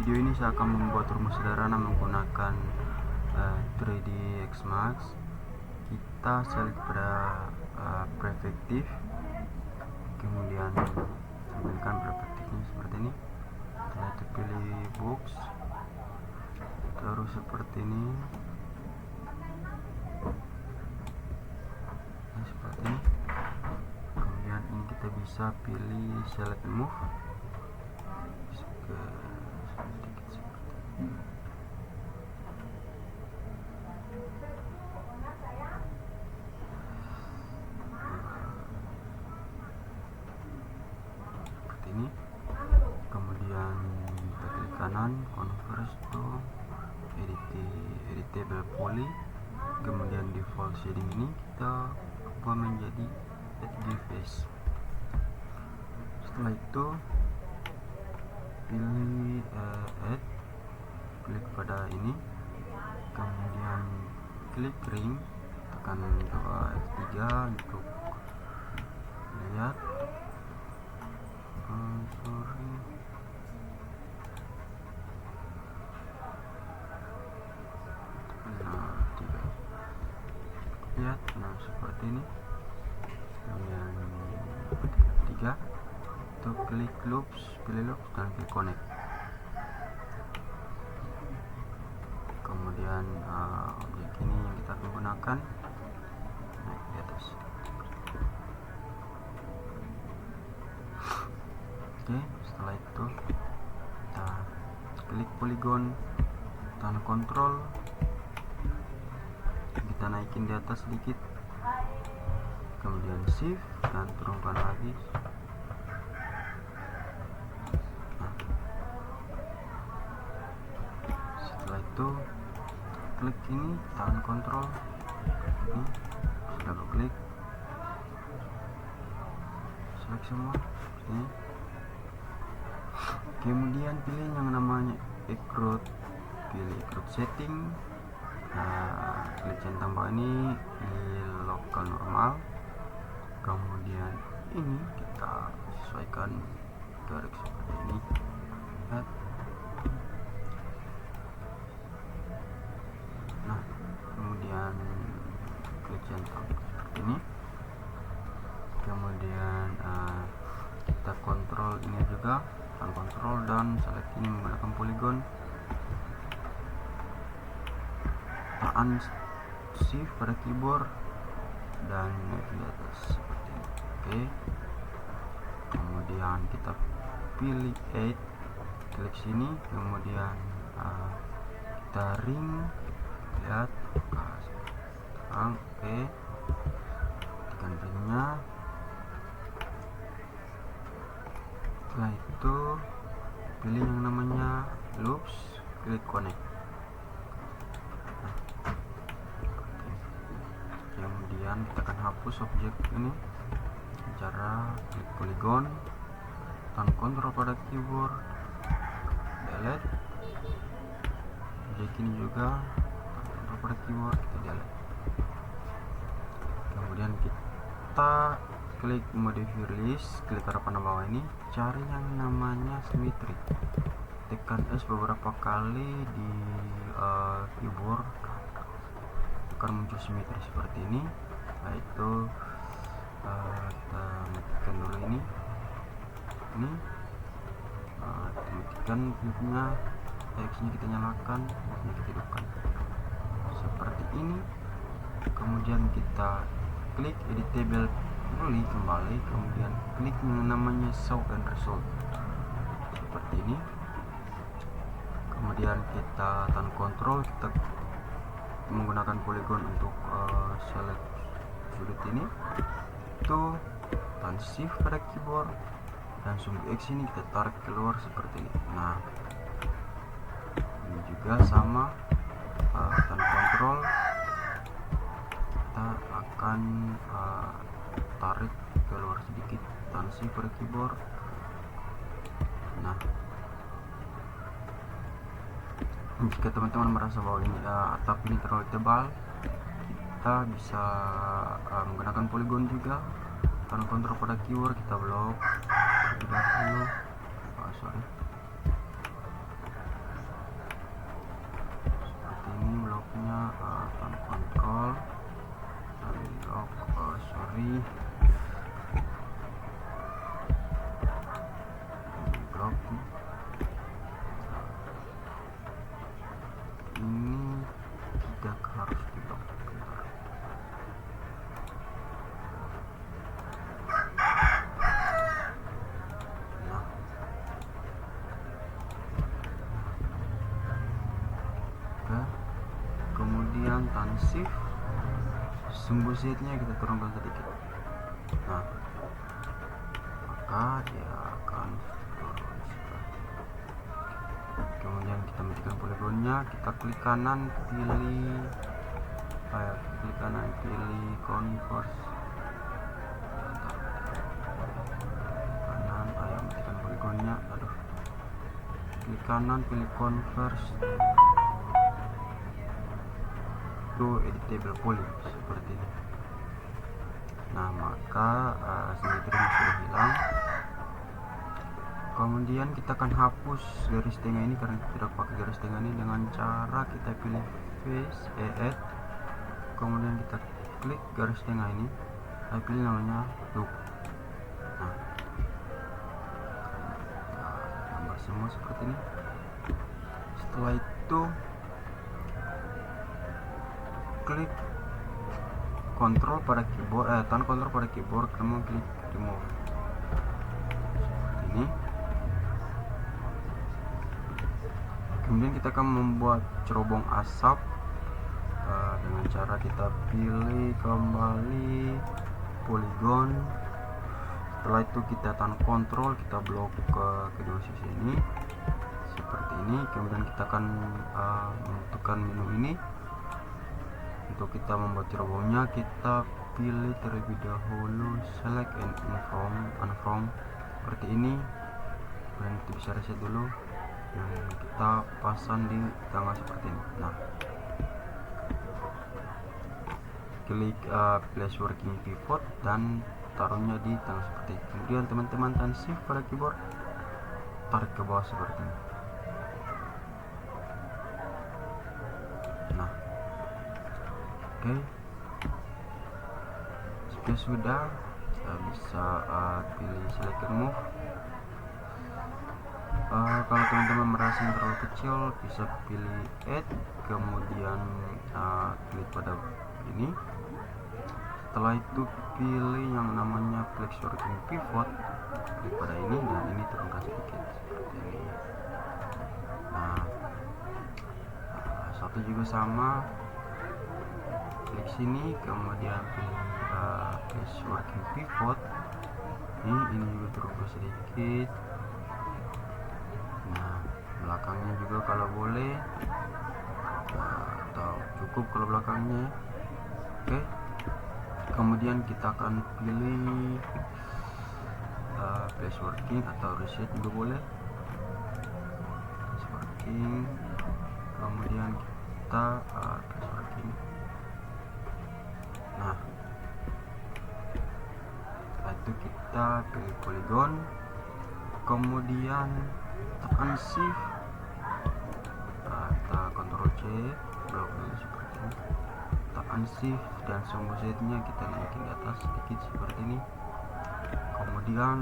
video ini saya akan membuat rumah sederhana menggunakan 3D Xmax. Kita select pada perspektif, kemudian ambilkan perspektifnya seperti ini. Setelah itu pilih box, terus seperti ini. Nah, seperti ini. Kemudian ini kita bisa pilih select move ke sedikit seperti ini. Ini kemudian kita klik kanan convert to editable poly, kemudian default shading ini kita ubah menjadi edge. Setelah itu pilih add, klik pada ini, kemudian klik ring, tekan coba F3 untuk lihat. Nah seperti ini. Kemudian tiga itu klik loops, pilih loops dan klik connect. Kemudian objek ini yang kita gunakan naik di atas. Oke, setelah itu kita klik polygon, tahan kontrol, kita naikin di atas sedikit, kemudian shift dan turunkan lagi. Nah, setelah itu klik ini, tahan kontrol, ini double klik, select semua ini. Kemudian pilih yang namanya extrude, pilih extrude setting. Nah, klik centang bawah ini di lokal normal, kemudian ini kita sesuaikan garis seperti ini. Nah, kemudian klik centang seperti ini, kemudian kita kontrol ini juga, tekan kontrol dan select ini menggunakan polygon, tekan shift pada keyboard dan di atas seperti ini. Oke, kemudian kita pilih add, klik sini, kemudian kita ring, lihat sekarang. Oke, tekan ringnya. Setelah itu pilih yang namanya loops, klik connect. Kemudian kita akan hapus objek ini. Cara klik polygon, tekan kontrol pada keyboard, delete. Objek ini juga tekan kontrol pada keyboard, kita delete. Kemudian kita klik modify list, klik arah panah bawah ini, cari yang namanya symmetry, tekan S beberapa kali di keyboard, akan muncul symmetry seperti ini. Nah itu kita matikan dulu ini kita matikan flipnya, X-nya kita nyalakan, ini kita hidupkan seperti ini. Kemudian kita klik editable poly kembali, kemudian klik yang namanya show and result seperti ini. Kemudian kita tahan kontrol, kita menggunakan polygon untuk select sudut ini, itu tahan shift pada keyboard dan sumbu X ini kita tarik keluar seperti ini. Nah ini juga sama, tahan kontrol, kita akan tarik keluar sedikit, tahan shift pada keyboard. Nah, jika teman-teman merasa bahwa ini atap ini terlalu tebal, kita bisa menggunakan polygon juga, tekan kontrol pada keyword, kita blok terlebih dahulu. kemudian tahan shift, sumbu Z-nya kita turunkan sedikit. Nah, maka dia akan turun seperti ini. Kemudian kita matikan poligonnya, kita klik kanan, pilih converse kanan, matikan poligonnya, klik kanan, pilih converse to editable poly seperti ini. Nah, maka simetrinya sudah hilang. Kemudian kita akan hapus garis tengah ini karena kita tidak pakai garis tengah ini dengan cara kita pilih face add, kemudian kita klik garis tengah ini, saya pilih namanya loop. Nah, tambah semua seperti ini. Setelah itu klik kontrol pada keyboard, tekan kontrol pada keyboard, kemudian klik remove seperti ini. Kemudian kita akan membuat cerobong asap dengan cara kita pilih kembali polygon. Setelah itu kita tekan kontrol, kita blok ke kedua sisi ini seperti ini. Kemudian kita akan menentukan menu ini. Untuk kita membuat cerobongnya, kita pilih terlebih dahulu select and unfrom seperti ini. Kemudian kita bisa reset dulu dan kita pasang di tengah seperti ini. Nah, klik place working pivot dan taruhnya di tengah seperti ini. Kemudian teman-teman tekan shift pada keyboard, tarik ke bawah seperti ini. Nah, oke, jika sudah, kita bisa pilih select remove. Kalau teman-teman merasa yang terlalu kecil, bisa pilih add, kemudian klik pada ini. Setelah itu pilih yang namanya flex working pivot, klik pada ini dan ini turunkan sedikit seperti ini. Nah, satu juga sama, klik sini, kemudian pilih flex working pivot. Ini juga turunkan sedikit. Nah, belakangnya juga kalau boleh, atau cukup kalau belakangnya. Oke, kemudian kita akan pilih place working atau reset juga boleh. Place working, kemudian kita place working. Nah, setelah itu kita pilih polygon, kemudian tekan shift, kita Ctrl C, blok dulu seperti ini, tekan shift dan sumbu Z-nya kita naikin di atas sedikit seperti ini. Kemudian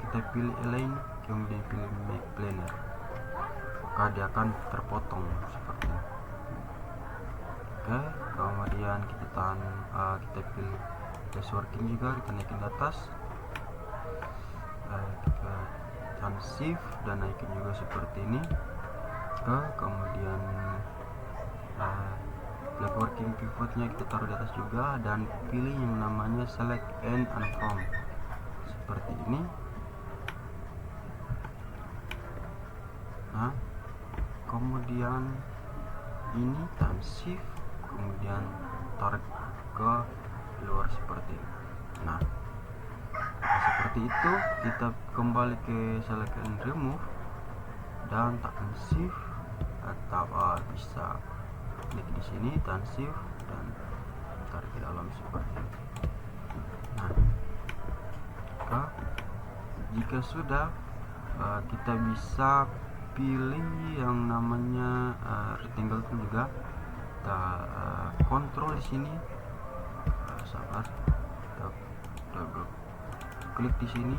kita pilih align, kemudian pilih make planar, maka dia akan terpotong seperti ini. Oke, kemudian kita pilih place working juga, kita naikin di atas, kita tekan shift dan naikin juga seperti ini. Kemudian flex working pivotnya kita taruh di atas juga dan pilih yang namanya select and unfrom seperti ini. Nah, kemudian ini tekan shift, kemudian tarik ke luar seperti ini. Nah, seperti itu. Kita kembali ke select and remove dan tekan shift atau bisa klik di sini, tekan shift dan tarik ke dalam seperti ini. Nah, jika sudah, kita bisa pilih yang namanya rectangle tool juga. Kita kontrol di sini, sabar, double klik di sini,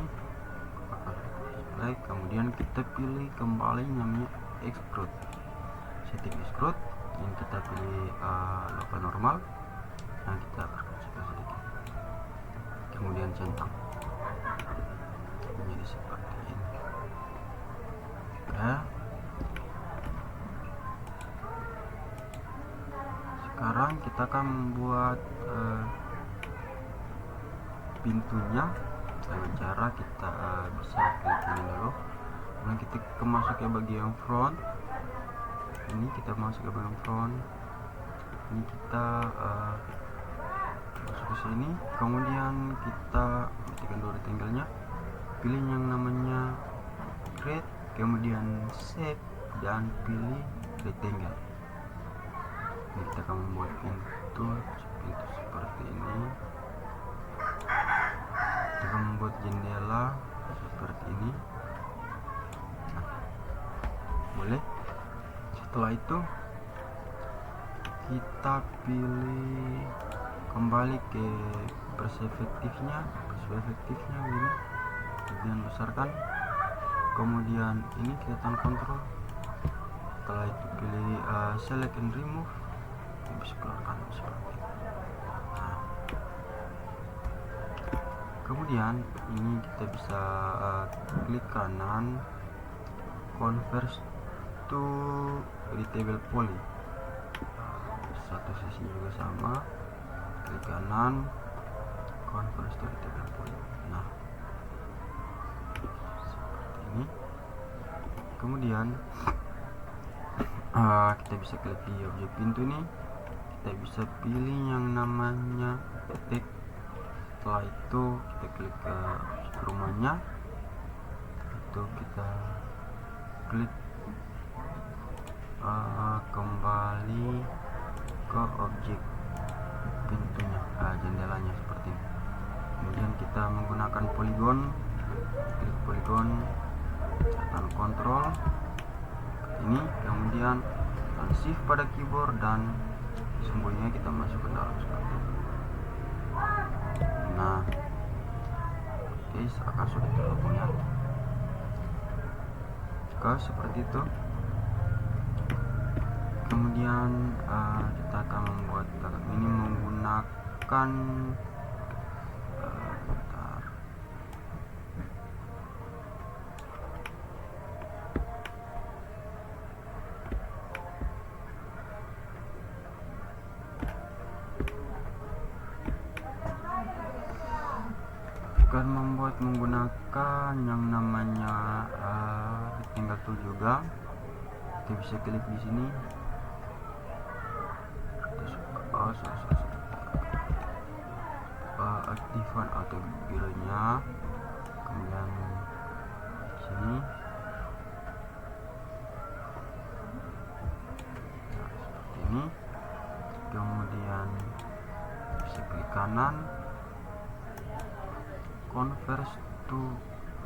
kemudian kita pilih kembali namanya extrude, setting extrude, yang kita pilih lokal normal, dan kita perkecil sedikit, kemudian centang menjadi seperti ini. Ya, Kemudian kita akan membuat pintunya dengan cara kita bisa klik ini dulu. Kemudian kita masuk ke bagian front. Ini kita masuk ke bagian front. Ini kita masuk ke sini. Kemudian kita tekan dua rectangle-nya, pilih yang namanya create, kemudian save dan pilih rectangle. Ini kita akan membuat pintu seperti ini. Kita akan membuat jendela seperti ini. Nah, boleh. Setelah itu kita pilih kembali ke perspektifnya ini, kemudian besarkan. Kemudian ini kita tekan kontrol. Setelah itu pilih select and remove, bisa keluarkan seperti ini. Nah, kemudian ini kita bisa klik kanan, convert to editable poly. Satu sisi juga sama, klik kanan, convert to editable poly. Nah, seperti ini. Kemudian kita bisa klik di objek pintu ini, kita bisa pilih yang namanya titik. Setelah itu kita klik ke rumahnya, itu kita klik kembali ke objek pintunya, jendelanya seperti ini. Kemudian kita menggunakan polygon, klik polygon, tekan kontrol ini, kemudian tekan shift pada keyboard dan semuanya kita masuk ke dalam seperti ini. Nah, guys, akan sudah terhubung ya. Seperti itu. Kemudian kita akan membuat ini menggunakan menggunakan yang namanya rectangle tool juga. Kita bisa klik di sini, aktifkan auto birunya, kemudian sini. Nah, seperti ini. Kemudian bisa klik kanan, convert to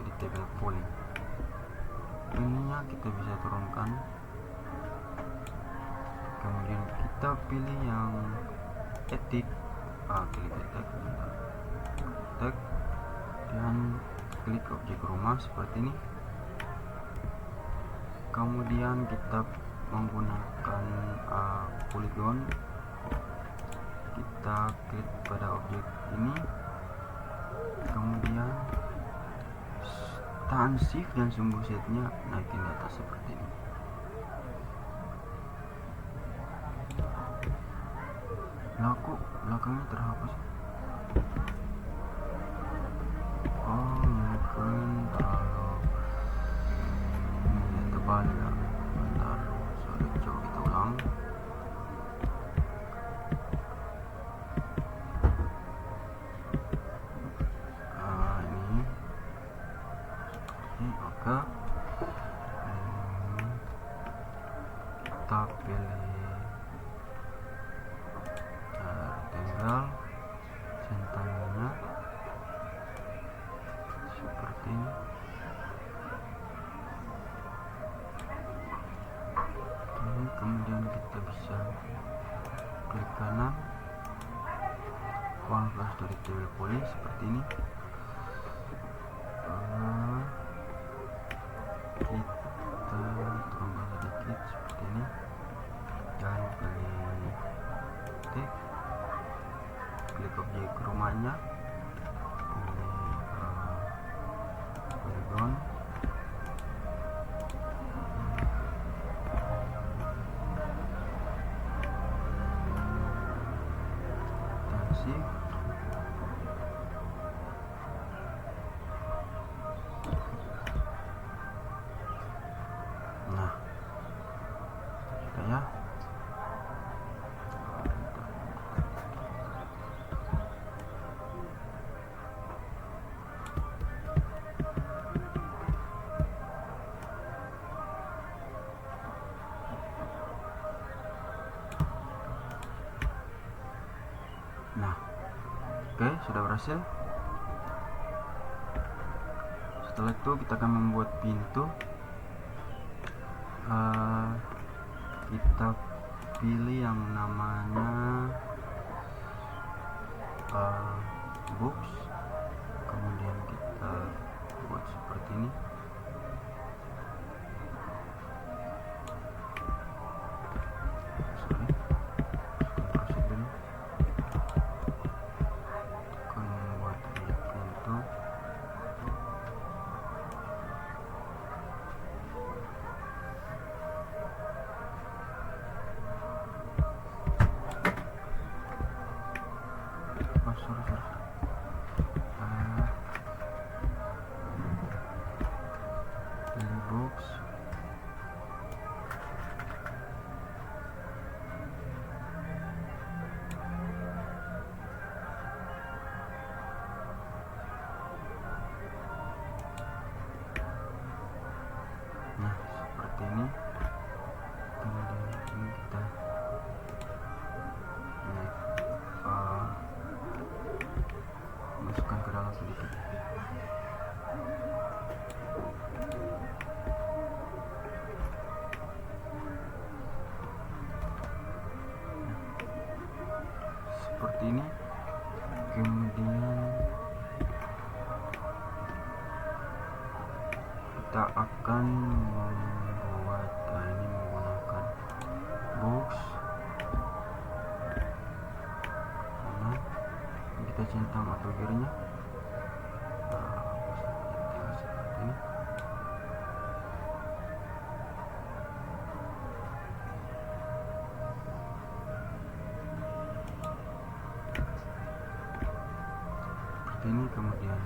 editable poly. Ininya kita bisa turunkan. Kemudian kita pilih yang edit, klik edit, dan klik objek rumah seperti ini. Kemudian kita menggunakan polygon, kita klik pada objek ini, kemudian tahan shift dan sumbu setnya naikin di atas seperti ini. Kok belakangnya terhapus? Mungkin terlalu tebal ya. Bentar, sorry, coba kita ulang. Ini oke. Kita pilih tinggal centangnya seperti ini. Kemudian kita bisa klik kanan, convert to editable poly seperti ini. Kita turunkan sedikit seperti ini dan pilih titik, klik objek rumahnya, pilih polygon, Oke, sudah berhasil. Setelah itu kita akan membuat pintu. Kita pilih yang namanya box, kemudian kita buat seperti ini. Box. Nah, seperti ini. Kemudian ini kita masukkan ke dalam sedikit. Seperti ini. Kemudian kita akan membuat ini menggunakan box. Nah, kita centang atau gearnya seperti ini. Ini kemudian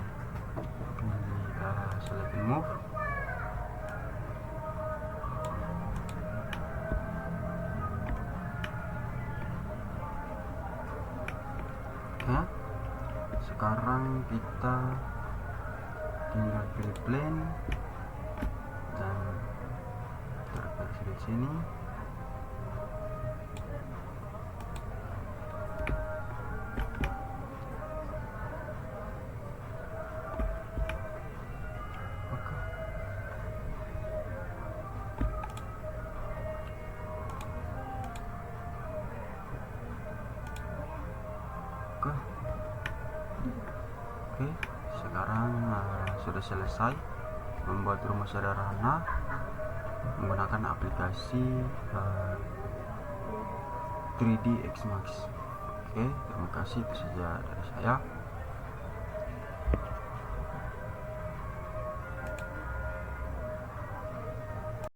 select move. Oke, sekarang kita tinggal pilih plane dan tarik di sini. Oke, sekarang sudah selesai membuat rumah sederhana menggunakan aplikasi 3D X Max. Oke, terima kasih, itu saja dari saya.